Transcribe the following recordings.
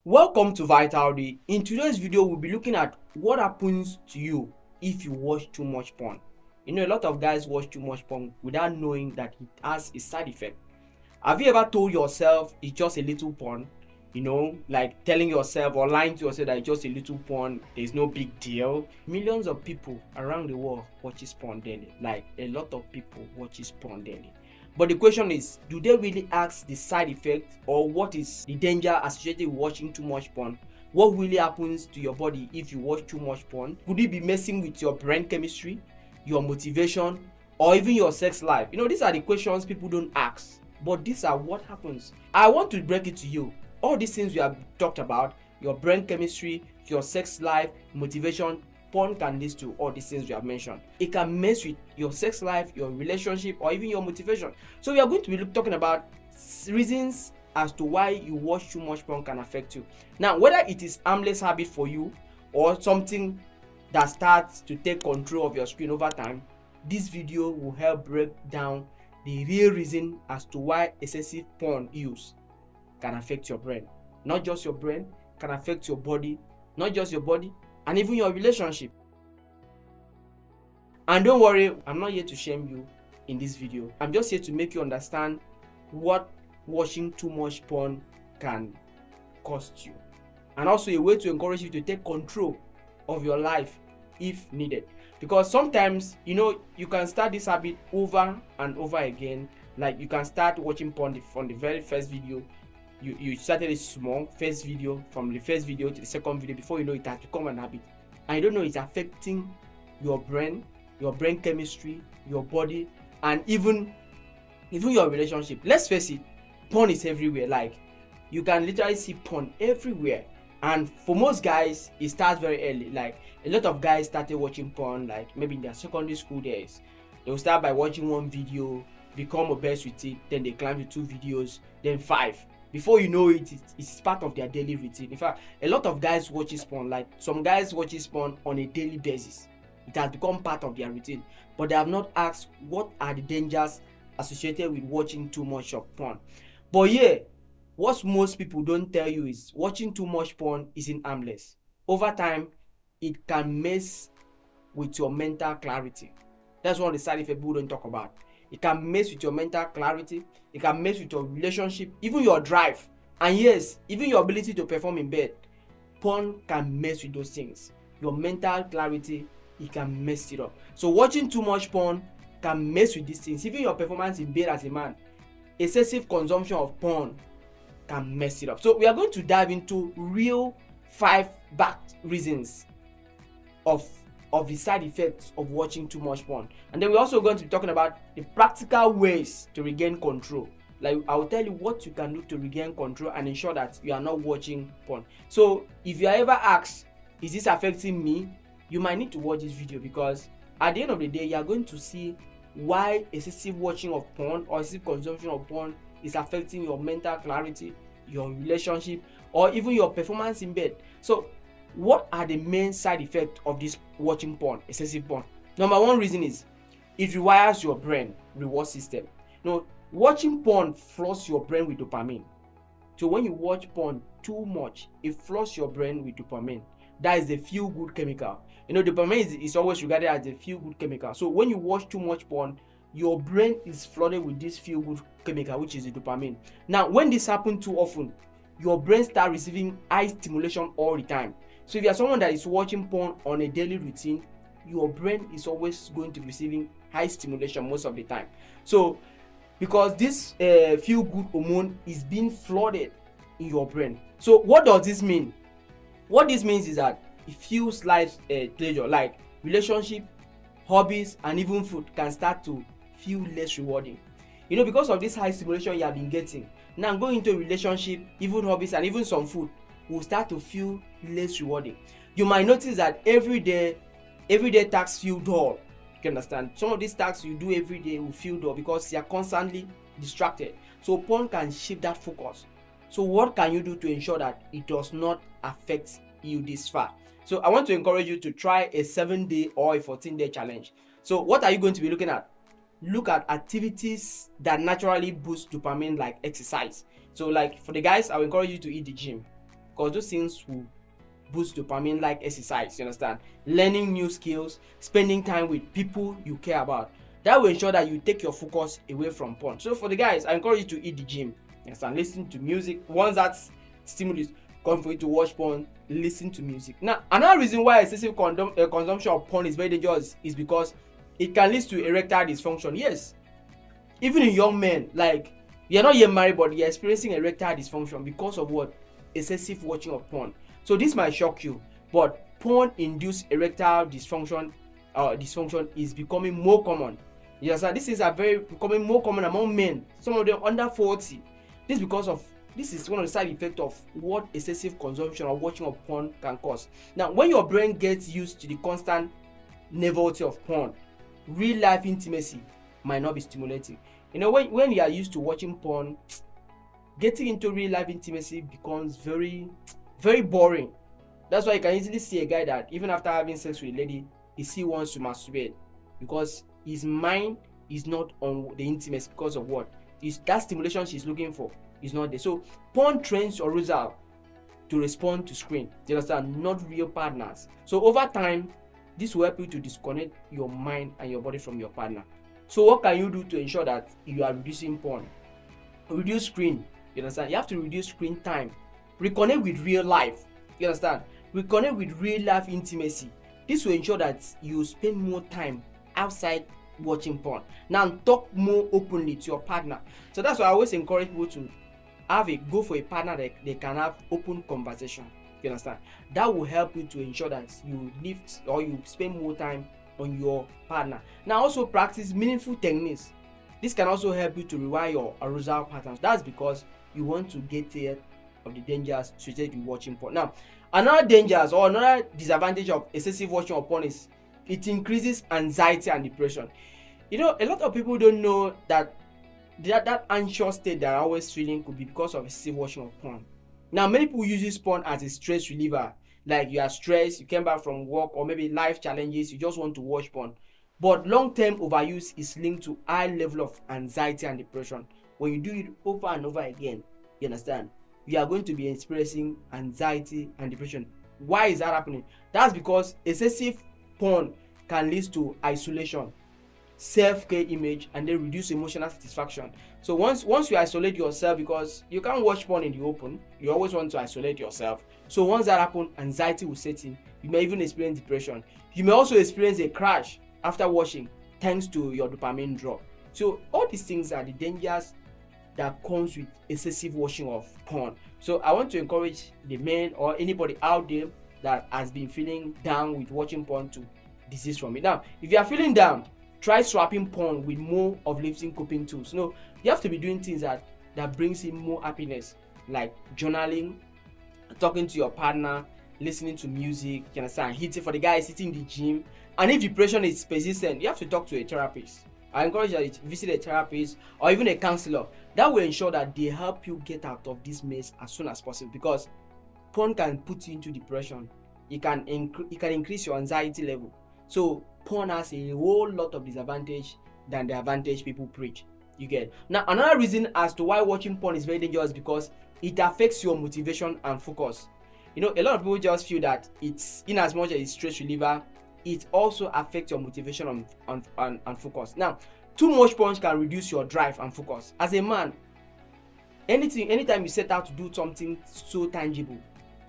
Welcome to Vital Day. In today's video, we'll be looking at what happens to you if you watch too much porn. A lot of guys watch too much porn without knowing that it has a side effect. Have you ever told yourself it's just a little porn? Like telling yourself or lying to yourself that it's just a little porn, there's no big deal. Millions of people around the world watches porn daily. Like a lot of people watches porn daily. But the question is, do they really ask the side effect or what is the danger associated with watching too much porn? What really happens to your body if you watch too much porn? Could it be messing with your brain chemistry, your motivation, or even your sex life? These are the questions people don't ask, but these are what happens. I want to break it to you. All these things we have talked about, your brain chemistry, your sex life, motivation, porn can lead to all these things we have mentioned. It can mess with your sex life, your relationship, or even your motivation. So we are going to be talking about reasons as to why you watch too much porn can affect you. Now, whether it is harmless habit for you or something that starts to take control of your screen over time, this video will help break down the real reason as to why excessive porn use can affect your brain. Not just your brain, can affect your body, not just your body, and even your relationship. And don't worry, I'm not here to shame you in this video. I'm just here to make you understand what watching too much porn can cost you, and also a way to encourage you to take control of your life if needed. Because sometimes you can start this habit over and over again. Like you can start watching porn from the very first video. You started a small first video, from the first video to the second video. Before you know it has become an habit, and you don't know it's affecting your brain chemistry, your body, and even your relationship. Let's face it, porn is everywhere. Like you can literally see porn everywhere, and for most guys it starts very early. Like a lot of guys started watching porn like maybe in their secondary school days. They'll start by watching one video, become obsessed with it, then they climb to 2 videos, then 5. Before you know it, it's part of their daily routine. In fact, a lot of guys watches porn. Like some guys watches porn on a daily basis. It has become part of their routine, but they have not asked what are the dangers associated with watching too much of porn. But yeah, what most people don't tell you is watching too much porn isn't harmless. Over time, it can mess with your mental clarity. That's one of the side effects people don't talk about. It can mess with your mental clarity. It can mess with your relationship, even your drive, and yes, even your ability to perform in bed. Porn can mess with those things. Your mental clarity, it can mess it up. So watching too much porn can mess with these things. Even your performance in bed as a man. Excessive consumption of porn can mess it up. So we are going to dive into real 5 backed reasons of the side effects of watching too much porn, and then we're also going to be talking about the practical ways to regain control. Like I will tell you what you can do to regain control and ensure that you are not watching porn. So if you are ever asked, is this affecting me, you might need to watch this video, because at the end of the day you are going to see why excessive watching of porn or excessive consumption of porn is affecting your mental clarity, your relationship, or even your performance in bed. So what are the main side effects of this watching porn, excessive porn? Number 1 reason is it rewires your brain reward system. Watching porn floods your brain with dopamine. So when you watch porn too much, it floods your brain with dopamine. That is the feel-good chemical. Dopamine is always regarded as the feel-good chemical. So when you watch too much porn, your brain is flooded with this feel-good chemical, which is the dopamine. Now, when this happens too often, your brain starts receiving high stimulation all the time. So if you are someone that is watching porn on a daily routine, your brain is always going to be receiving high stimulation most of the time. So because this feel-good hormone is being flooded in your brain. So what does this mean? What this means is that it feels like pleasure, like relationship, hobbies, and even food can start to feel less rewarding. Because of this high stimulation you have been getting, now going into a relationship, even hobbies, and even some food will start to feel less rewarding. You might notice that everyday tasks feel dull. You can understand? Some of these tasks you do every day will feel dull because you are constantly distracted. So porn can shift that focus. So what can you do to ensure that it does not affect you this far? So I want to encourage you to try a 7-day or a 14-day challenge. So what are you going to be looking at? Look at activities that naturally boost dopamine, like exercise. So like for the guys, I will encourage you to hit the gym. because those things will boost dopamine like exercise, you understand, learning new skills, spending time with people you care about. That will ensure that you take your focus away from porn. So for the guys, I encourage you to hit the gym, you understand, listen to music. Once that stimulus come for you to watch porn, listen to music. Now another reason why excessive consumption of porn is very dangerous is because it can lead to erectile dysfunction. Yes, even in young men, like you're not yet married but you're experiencing erectile dysfunction because of what? Excessive watching of porn. So this might shock you, but porn induced erectile dysfunction is becoming more common. Yes, sir. This is becoming more common among men, some of them under 40. This is one of the side effects of what excessive consumption or watching of porn can cause. Now when your brain gets used to the constant novelty of porn, real life intimacy might not be stimulating. You know, when you are used to watching porn, getting into real life intimacy becomes very, very boring. That's why you can easily see a guy that even after having sex with a lady, he still wants to masturbate because his mind is not on the intimacy because of what? Is that stimulation she's looking for is not there. So porn trains your arousal to respond to screen. You understand? Not real partners. So over time, this will help you to disconnect your mind and your body from your partner. So what can you do to ensure that you are reducing porn? Reduce screen. You understand? You have to reduce screen time. Reconnect with real life. You understand? Reconnect with real life intimacy. This will ensure that you spend more time outside watching porn. Now talk more openly to your partner. So that's why I always encourage people to go for a partner that they can have open conversation. You understand? That will help you to ensure that you lift or you spend more time on your partner. Now also practice meaningful techniques. This can also help you to rewire your arousal patterns. That's because you want to get rid of the dangers associated with watching porn. Now another dangers or another disadvantage of excessive watching of porn is it increases anxiety and depression. You know, a lot of people don't know that anxious state they're always feeling could be because of excessive watching of porn. Now many people use porn as a stress reliever. Like you are stressed, you came back from work or maybe life challenges, you just want to watch porn. But long-term overuse is linked to high level of anxiety and depression. When you do it over and over again, you understand, you are going to be experiencing anxiety and depression. Why is that happening? That's because excessive porn can lead to isolation, self-care image, and then reduce emotional satisfaction. So once you isolate yourself, because you can't watch porn in the open, you always want to isolate yourself. So once that happens, anxiety will set in. You may even experience depression. You may also experience a crash after watching, thanks to your dopamine drop. So all these things are the dangers that comes with excessive watching of porn. So I want to encourage the men or anybody out there that has been feeling down with watching porn to desist from it. Now, if you are feeling down, try swapping porn with more uplifting coping tools. You know, you have to be doing things that brings in more happiness, like journaling, talking to your partner, listening to music, you understand, for the guys hitting the gym. And if depression is persistent, you have to talk to a therapist. I encourage you to visit a therapist or even a counselor. That will ensure that they help you get out of this mess as soon as possible, because porn can put you into depression. It can increase your anxiety level. So porn has a whole lot of disadvantage than the advantage people preach. You get. Now another reason as to why watching porn is very dangerous is because it affects your motivation and focus. You know, a lot of people just feel that it's, in as much as it's stress reliever, it also affects your motivation and focus. Now, too much porn can reduce your drive and focus. As a man, anytime you set out to do something so tangible,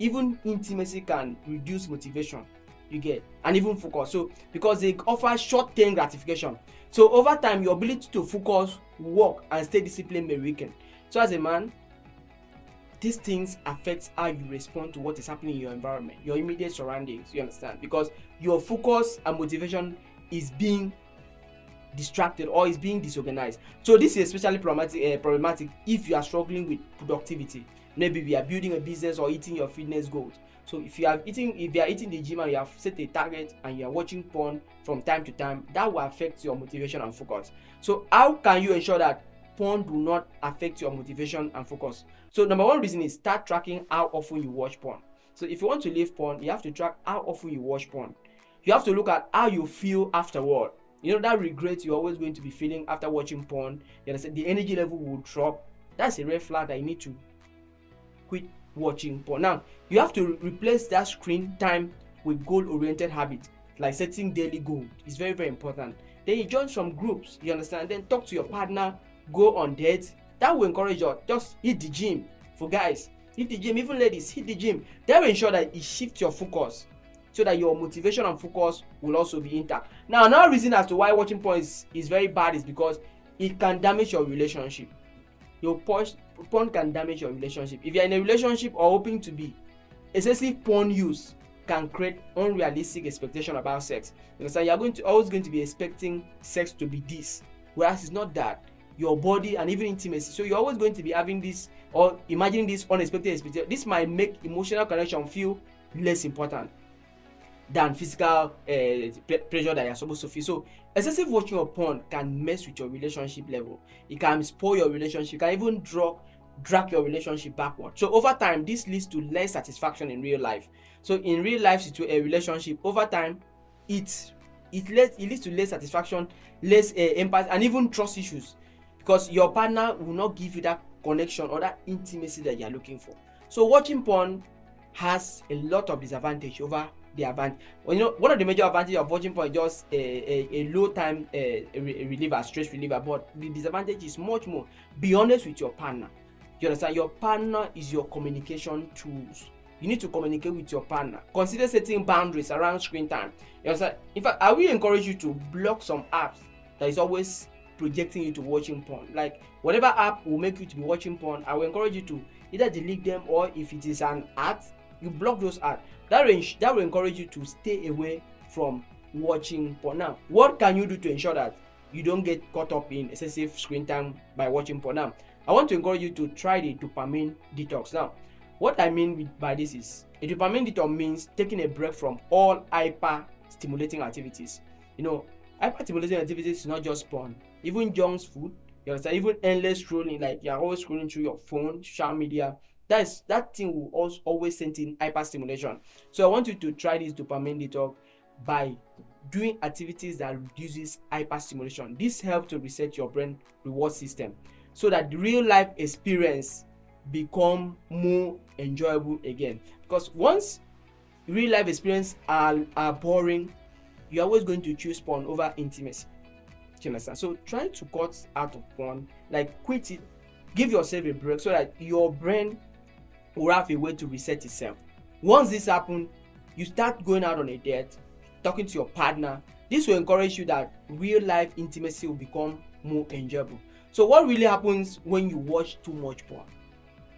even intimacy can reduce motivation, you get, and even focus. So because they offer short-term gratification, so over time your ability to focus, work, and stay disciplined may weaken. So as a man, these things affect how you respond to what is happening in your environment, your immediate surroundings. You understand? Because your focus and motivation is being distracted or is being disorganized. So this is especially problematic if you are struggling with productivity. Maybe we are building a business or hitting your fitness goals. So if you are hitting the gym and you have set a target and you are watching porn from time to time, that will affect your motivation and focus. So how can you ensure that porn do not affect your motivation and focus? So number one reason is start tracking how often you watch porn. So if you want to leave porn, you have to track how often you watch porn. You have to look at how you feel afterward. You know, that regret you're always going to be feeling after watching porn, you understand, the energy level will drop. That's a red flag that you need to quit watching porn. Now, you have to replace that screen time with goal-oriented habits, like setting daily goals. It's very, very important. Then you join some groups, you understand? Then talk to your partner, go on dates. That will encourage you. Just hit the gym. For guys, hit the gym. Even ladies, hit the gym. That will ensure that it shifts your focus, so that your motivation and focus will also be intact. Now, another reason as to why watching porn is very bad is because it can damage your relationship. Your porn can damage your relationship. If you're in a relationship or hoping to be, excessive porn use can create unrealistic expectation about sex. You understand? You're always going to be expecting sex to be this, whereas it's not that. Your body and even intimacy. So you're always going to be having this or imagining this unexpected expectation. This might make emotional connection feel less important than physical pressure that you're supposed to feel. So excessive watching of porn can mess with your relationship level. It can spoil your relationship. It can even drag your relationship backward. So over time, this leads to less satisfaction in real life. So in real life relationship, over time, it leads to less satisfaction, less empathy, and even trust issues, because your partner will not give you that connection or that intimacy that you're looking for. So watching porn has a lot of disadvantage over the advantage. Well, you know, one of the major advantages of watching porn is just a low time reliever, stress reliever, but the disadvantage is much more. Be honest with your partner. You understand? Your partner is your communication tools. You need to communicate with your partner. Consider setting boundaries around screen time. You understand? In fact, I will encourage you to block some apps that is always projecting you to watching porn. Like whatever app will make you to be watching porn, I will encourage you to either delete them, or if it is an ad, you block those ads. That will encourage you to stay away from watching porn. Now, what can you do to ensure that you don't get caught up in excessive screen time by watching porn? Now, I want to encourage you to try the dopamine detox. Now, what I mean by this is, a dopamine detox means taking a break from all hyper stimulating activities. You know, hyper stimulating activities is not just porn, even junk food. You understand? Even endless scrolling, like you're always scrolling through your phone, social media. That thing will also always send in hyper stimulation. So I want you to try this dopamine detox by doing activities that reduces hyper stimulation. This helps to reset your brain reward system, so that the real life experience become more enjoyable again. Because once real life experience are boring, you're always going to choose porn over intimacy. Do you understand? So try to cut out of porn, like quit it, give yourself a break, so that your brain will have a way to reset itself. Once this happens, you start going out on a date, talking to your partner. This will encourage you that real life intimacy will become more enjoyable. So what really happens when you watch too much porn?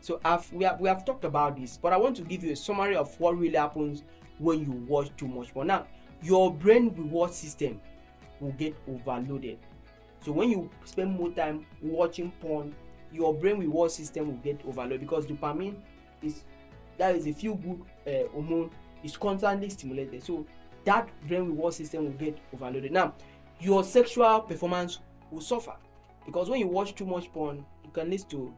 So we have talked about this, but I want to give you a summary of what really happens when you watch too much porn. Now, your brain reward system will get overloaded. So when you spend more time watching porn, your brain reward system will get overloaded, because dopamine is a feel good hormone, is constantly stimulated. So that brain reward system will get overloaded. Now, your sexual performance will suffer, because when you watch too much porn, it can lead to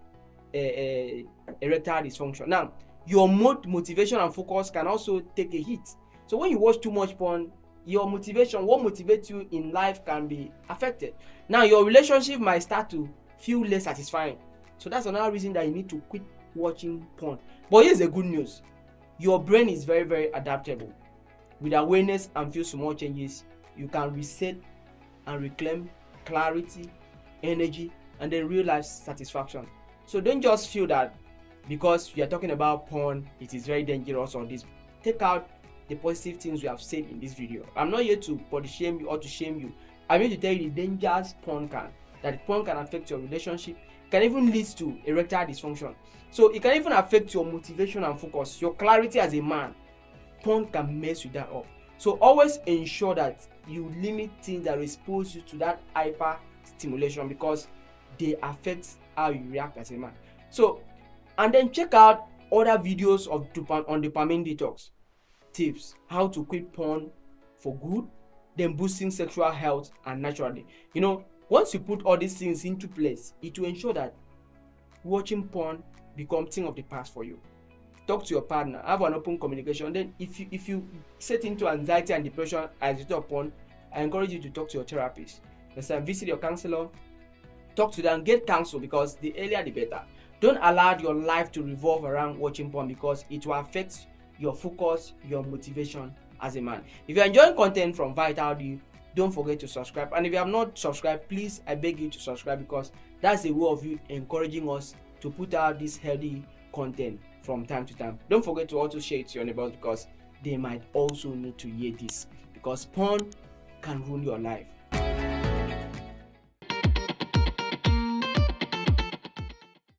erectile dysfunction. Now, your motivation and focus can also take a hit. So when you watch too much porn, your motivation, what motivates you in life, can be affected. Now, your relationship might start to feel less satisfying. So that's another reason that you need to quit watching porn. But here's the good news. Your brain is very, very adaptable. With awareness and few small changes, you can reset and reclaim clarity, energy, and then real life satisfaction. So don't just feel that because we are talking about porn, it is very dangerous or this. Take out the positive things we have said in this video. I'm not here to body shame you or to shame you. I'm here to tell you the dangers porn can. That porn can affect your relationship, can even lead to erectile dysfunction. So it can even affect your motivation and focus, your clarity as a man. Porn can mess with that up. So always ensure that you limit things that expose you to that hyper stimulation, because they affect how you react as a man. So, and then check out other videos of on dopamine detox tips, how to quit porn for good, then boosting sexual health and naturally. You know, once you put all these things into place, it will ensure that watching porn becomes thing of the past for you. Talk to your partner, have an open communication. Then if you set into anxiety and depression as a result of porn, I encourage you to talk to your therapist. Next time, visit your counselor, talk to them, get counsel, because the earlier the better. Don't allow your life to revolve around watching porn, because it will affect your focus, your motivation as a man. If you're enjoying content from Vital D, don't forget to subscribe. And if you have not subscribed, please, I beg you to subscribe, because that's a way of you encouraging us to put out this healthy content from time to time. Don't forget to also share it to your neighbors, because they might also need to hear this, because porn can ruin your life.